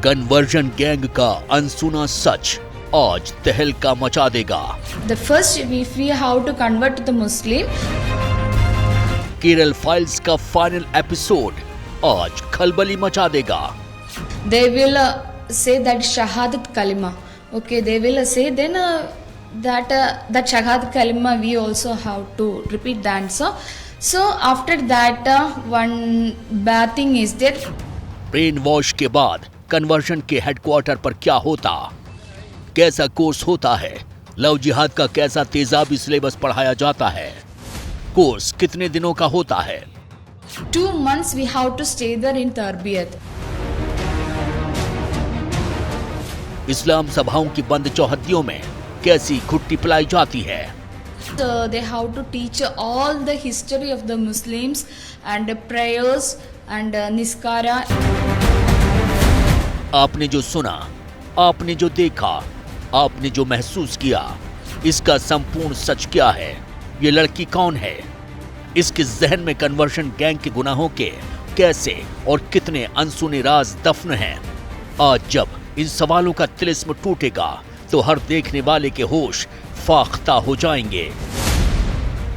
Conversion gang का अनसुना सच आज तहलका मचा देगा। The first, if we how to convert to the Muslim. Kerala files का फाइनल एपिसोड आज खलबली मचा देगा। They will say that Shahadat Kalima. Okay, they will say then that Shahadat Kalima we also have to repeat the answer. So after that one bad thing is there. Brain wash के बाद conversion के headquarter पर क्या होता, कैसा course होता है, love जिहाद का कैसा तेजाबी सिलेबस पढ़ाया जाता है, कोर्स कितने दिनों का होता है। 2 months we have to stay there in Tarbiyat. इस्लाम सभाओं की बंद चौहद्दियों में कैसी घुट्टी पिलाई जाती है। So they have to teach all the history of the Muslims and prayers and niskara. आपने जो सुना, आपने जो देखा, आपने जो महसूस किया, इसका संपूर्ण सच क्या है, ये लड़की कौन है, इसके जहन में कन्वर्जन गैंग के गुनाहों के कैसे और कितने अनसुने राज दफन हैं। आज जब इन सवालों का तिलिस्म टूटेगा तो हर देखने वाले के होश फाख्ता हो जाएंगे।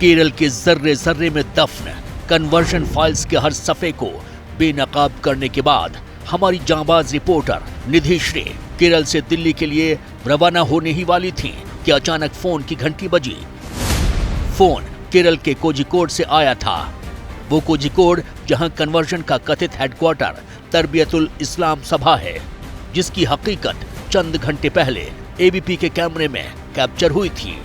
केरल के जर्रे जर्रे में दफन कन्वर्जन फाइल्स के हर सफे को बेनकाब करने के बाद हमारी जांबाज रिपोर्टर निधि श्री केरल से दिल्ली के लिए रवाना होने ही वाली थी कि अचानक फोन की घंटी बजी। फोन केरल के कोझिकोड से आया था, वो कोझिकोड जहां कन्वर्जन का कथित हेडक्वार्टर तरबियतुल इस्लाम सभा है, जिसकी हकीकत चंद घंटे पहले एबीपी के कैमरे में कैप्चर हुई थी।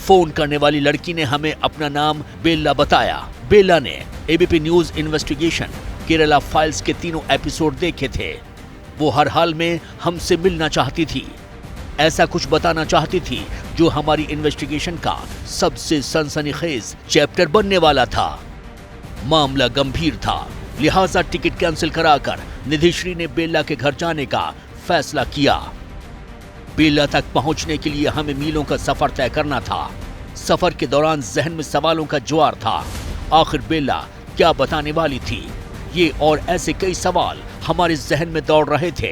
फोन करने वाली लड़की ने हमें अपना नाम बेला बताया। बेला ने ABP news investigation Kerala files के 3 एपिसोड देखे थे। वो हर हाल में हमसे मिलना चाहती थी, ऐसा कुछ बताना चाहती थी जो हमारी इन्वेस्टिगेशन का सबसे सनसनीखेज चैप्टर बनने वाला था। मामला गंभीर था, लिहाजा टिकट कैंसिल कराकर निधिश्री ने बेला के घर जाने का फैसला किया। बेला तक पहुंचने के लिए हमें मीलों का सफर तय करना था। सफर के दौरान जहन में सवालों का ज्वार था। आखिर बेला क्या बताने वाली थी, ये और ऐसे कई सवाल हमारे जहन में दौड़ रहे थे।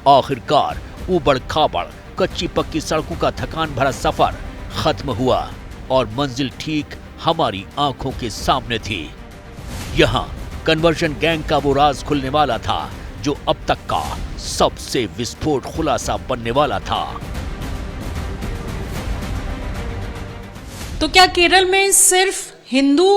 आखिरकार ऊबड़ खाबड़ कच्ची पक्की सड़कों का थकान भरा सफर खत्म हुआ और मंजिल ठीक हमारी आंखों के सामने थी। यहाँ कन्वर्जन गैंग का वो राज खुलने वाला था जो अब तक का सबसे विस्फोट खुलासा बनने वाला था। तो क्या केरल में सिर्फ हिंदू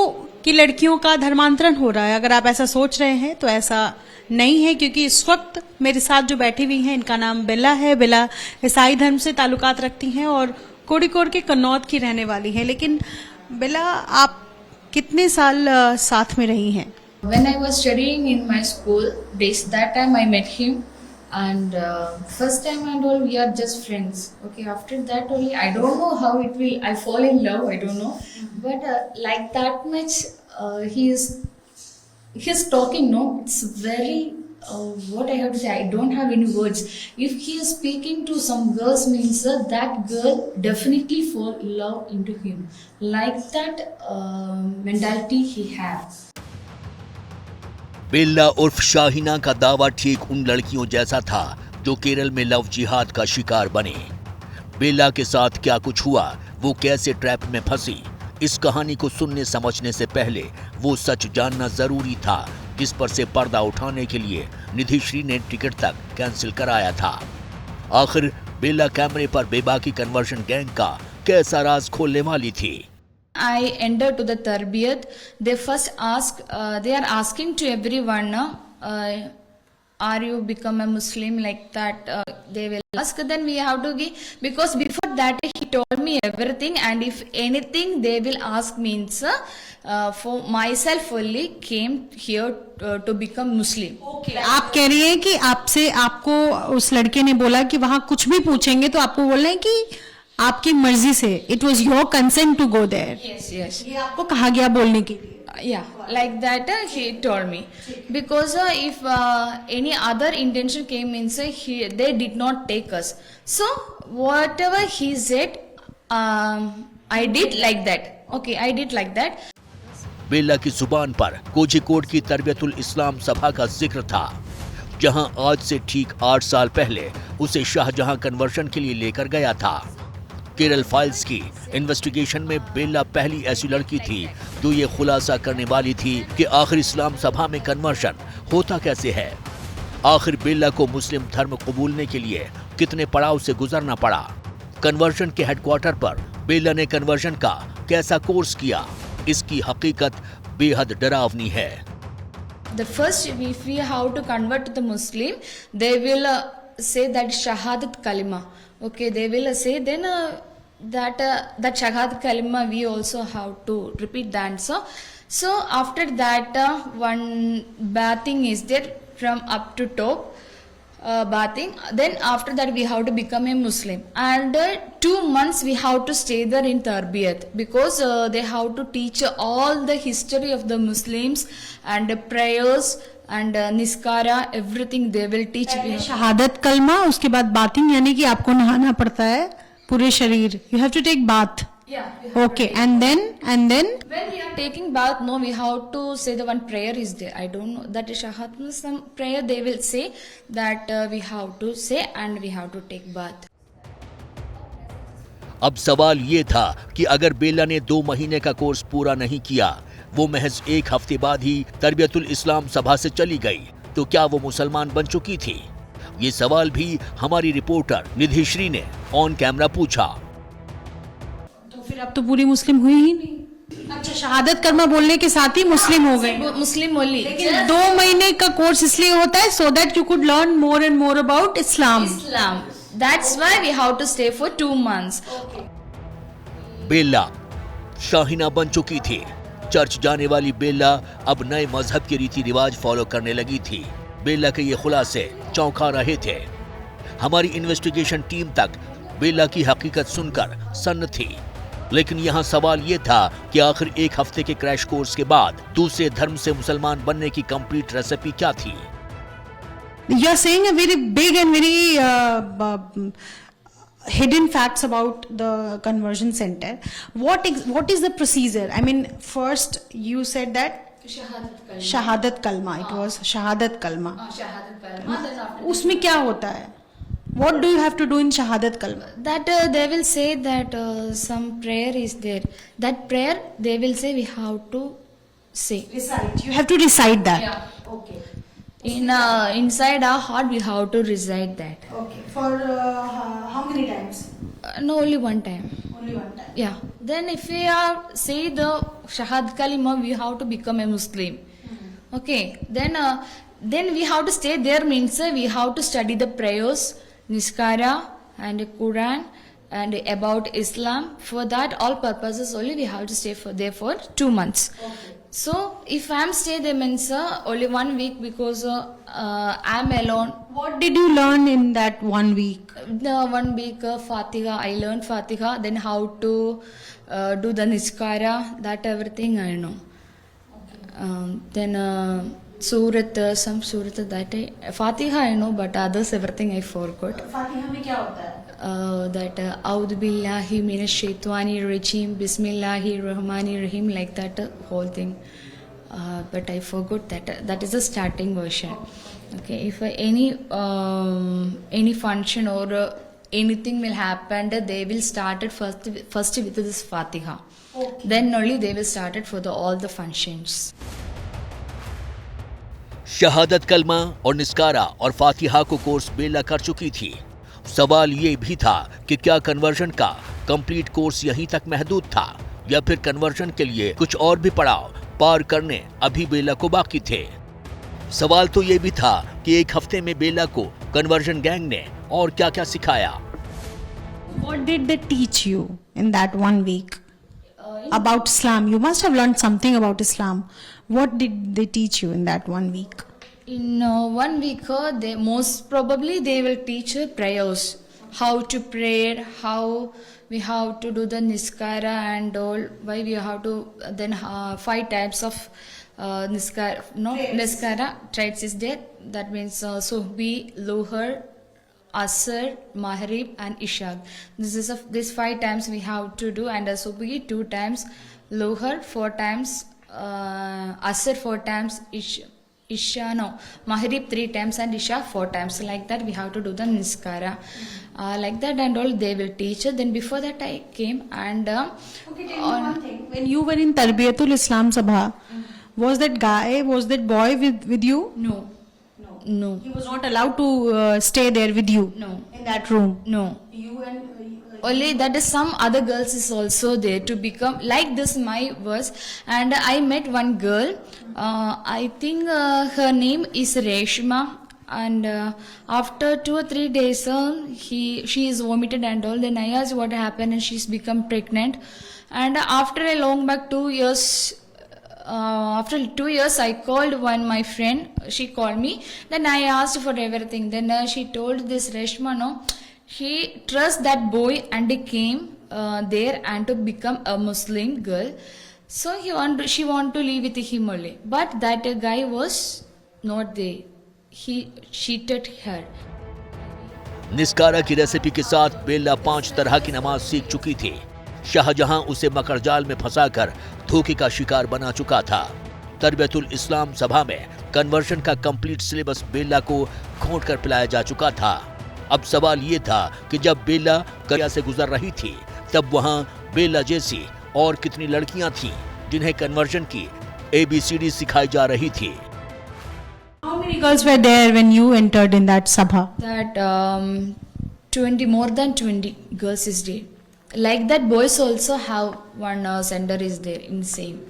की लड़कियों का धर्मांतरण हो रहा है? अगर आप ऐसा सोच रहे हैं तो ऐसा नहीं है, क्योंकि इस वक्त मेरे साथ जो बैठी हुई हैं इनका नाम बेला है। बेला ईसाई धर्म से ताल्लुकात रखती हैं और कोड़िकोड के कन्नौज की रहने वाली है। लेकिन बेला, आप कितने साल साथ में रही हैं? When I was studying in my school days, that time I met him, and first time and all we are just friends. Okay, after that only I don't know how it will. I fall in love. I don't know, but like that much he's talking. No, it's very. What I have to say, I don't have any words. If he is speaking to some girls, means that girl definitely fall in love into him. Like that mentality he has. बेला उर्फ शाहीना का दावा ठीक उन लड़कियों जैसा था जो केरल में लव जिहाद का शिकार बने। बेला के साथ क्या कुछ हुआ, वो कैसे ट्रैप में फंसी, इस कहानी को सुनने समझने से पहले वो सच जानना जरूरी था जिस पर से पर्दा उठाने के लिए निधिश्री ने टिकट तक कैंसिल कराया था। आखिर बेला कैमरे पर बेबाकी कन्वर्जन गैंग का कैसा राज खोलने वाली थी। I entered to the Tarbiyat. They first ask, they are asking to everyone, are you become a Muslim, like that? They will ask. Then we have to give, because before that he told me everything, and if anything they will ask means for myself only came here to become Muslim. Okay. आप कह रही हैं कि आपको उस लड़के ने बोला कि वहाँ कुछ भी पूछेंगे तो आपको बोलना है कि आपकी मर्जी से, it was your consent to go there. Yes. ये आपको कहा गया बोलने के लिए? Yeah, like that he told me, because if any other intention came inside, they did not take us. So whatever he said, I did like that. Okay, I did like that. बेला की जुबान पर कोझिकोड की तरबियतुल इस्लाम सभा का जिक्र था। जहां आज से ठीक 8 साल पहले उसे शाहजहां कन्वर्शन के लिए लेकर गया था। केरल फाइल्स की इन्वेस्टिगेशन में बेला पहली ऐसी लड़की थी जो ये खुलासा करने वाली थी कि आखिर इस्लाम सभा में कन्वर्शन होता कैसे है। आखिर बेला को मुस्लिम धर्म कबूलने के लिए कितने पड़ाव से गुजरना पड़ा। कन्वर्शन के हेडक्वार्टर पर बेला ने कन्वर्शन का कैसा कोर्स किया, इसकी हकीकत बेहद डरावनी है। The first, if we have to convert to the Muslim, they will say that Shahadat Kalima. Okay, they will say then that Shahadat Kalima we also have to repeat the answer. So after that, one bathing is there from up to top. Bathing, then after that we have to become a Muslim, and 2 months we have to stay there in Tarbiyat, because they have to teach all the history of the Muslims and prayers and niskara, everything they will teach. शहादत कलमा, उसके बाद बातिंग, यानी कि आपको नहाना पड़ता है पूरे शरीर. You have to take bath. Okay, and then When we are taking bath, no, we have to say the one prayer is there. I don't know that is Shahadat Muslim prayer. They will say that we have to say and we have to take bath. अब सवाल ये था कि अगर बेला ने 2 महीने का course पूरा नहीं किया, वो महज 1 हफ्ते बाद ही तरबियतुल इस्लाम सभा से चली गई, तो क्या वो मुसलमान बन चुकी थी? ये सवाल भी हमारी रिपोर्टर निधि श्री ने ऑन कैमरा पूछा। तो फिर अब तो पूरी मुस्लिम हुई ही नहीं. अच्छा, शहादत कलमा बोलने के साथ ही मुस्लिम हो गए. Muslim only. लेकिन 2 महीने का कोर्स इसलिए होता है so that you could learn more and more about Islam. Islam. That's why we have to stay for 2 months. बेला शाहीना बन चुकी थी। चर्च जाने वाली बेला अब नए मजहब के रीति रिवाज फॉलो करने लगी थी। बेला के ये खुलासे चौंका रहे थे। हमारी इन्वेस्टिगेशन टीम तक बेला की हकीकत सुनकर सन्न थी, लेकिन यहाँ सवाल ये था कि आखिर 1 हफ्ते के क्रैश कोर्स के बाद दूसरे धर्म से मुसलमान बनने की कंप्लीट रेसिपी क्या थी? You are saying a very big and very hidden facts about the conversion center. What is the procedure? I mean, first you said that Shahadat Kalma. It was Shahadat Kalma. Shahadat Kalma. Then after उसमें क्या होता है? What do you have to do in Shahadat Kalma? that they will say that some prayer is there. That prayer they will say we have to say. Recite. You have to recite that. Yeah. Okay. In inside our heart we have to recite that. Okay. For how many times? No, only one time. Only one time. Yeah. Then if we are say the Shahad Kalima, we have to become a Muslim. Okay. Then we have to stay there, means we have to study the prayers, Niskara and Quran and about Islam. For that all purposes only we have to stay there for 2 months. Okay. So if I am stay there means only 1 week, because I am alone. What did you learn in that 1 week? The 1 week Fatiha, I learned Fatiha, then how to do the Niskara, that everything I know. Then Surat, some Surat that Fatiha I know, but others everything I forgot. Fatiha में क्या होता है? That Audhu Billahi Minash Shaitani Rajim Bismillahir Rahmanir Rahim, like that whole thing. But I forgot that. That is the starting version. Okay, if any function or anything will happen, they will start it first with this Fatiha. Okay. Then only they will start it for all the functions. शहादत कलमा और निस्कारा और फातिहा को course बेला कर चुकी थी। सवाल ये भी था कि क्या कन्वर्जन का कंप्लीट कोर्स यहीं तक महदूद था, या फिर कन्वर्जन के लिए कुछ और भी पड़ाव पार करने अभी बेला को बाकी थे। सवाल तो ये भी था कि 1 हफ्ते में बेला को कन्वर्जन गैंग ने और क्या-क्या सिखाया। What did they teach you in that 1 week about Islam? You must have learned something about Islam. What did they teach you in that 1 week? In 1 week, they most probably they will teach prayers, how to pray, how we have to do the niskara and all. Why we have to then 5 types of niskara. No, niskara traits is there. That means Suhbi, Luhar, Asr, Maghrib and Ishaq. This 5 times we have to do, and Suhbi 2 times, Luhar 4 times, Asr 4 times, Isha, no, Maghrib 3 times and Isha 4 times. Like that, we have to do the niskara. Like that and all, they will teach. Then before that, I came and Okay, tell me one thing. When you were in Tarbiyatul Islam Sabha, was that boy with you? no, no, He was not allowed to stay there with you. no, In that room. no. You and Only that is some other girls is also there to become like this my was. And I met one girl, I think her name is Reshma, and after 2 or 3 days she is vomited and all. Then I asked what happened and she's become pregnant. And after a long back 2 years, after 2 years I called my friend, she called me. Then I asked for everything. Then she told this Reshma, no, she trusts that boy and he came there and to become a Muslim girl. So she want to live with him only. But that guy was not there. He cheated her. निस्कारा की recipe के साथ बेला 5 तरह की नमाज सीख चुकी थी। शाहजहां उसे मकड़जाल में फंसाकर धोखे का शिकार बना चुका था। तरबियतुल इस्लाम सभा में कन्वर्शन का कंप्लीट सिलेबस बेला को घोंट कर पिलाया जा चुका था। अब सवाल ये था कि जब बेला करिया से गुजर रही थी, तब वहां बेला जैसी और कितनी लड़कियां थीं जिन्हें कन्वर्जन की ABCD सिखाई जा रही थी। how many girls were there when you entered in that sabha? That 20, more than 20 girls is there. Like that, boys also have one sender is there in same.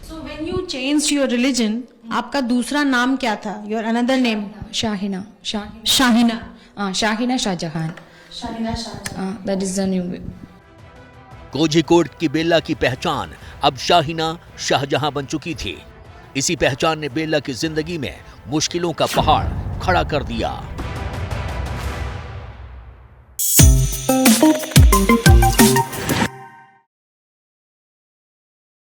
So when you changed your religion, आपका दूसरा नाम क्या था? Your another name? Shahina. Shahina. Shahina Shahjahan. Shahina Shahjahan. That is the new. Kozhikode की बेला की पहचान अब शाहिना शाहजहां बन चुकी थी। इसी पहचान ने बेला की जिंदगी में मुश्किलों का पहाड़ खड़ा कर दिया।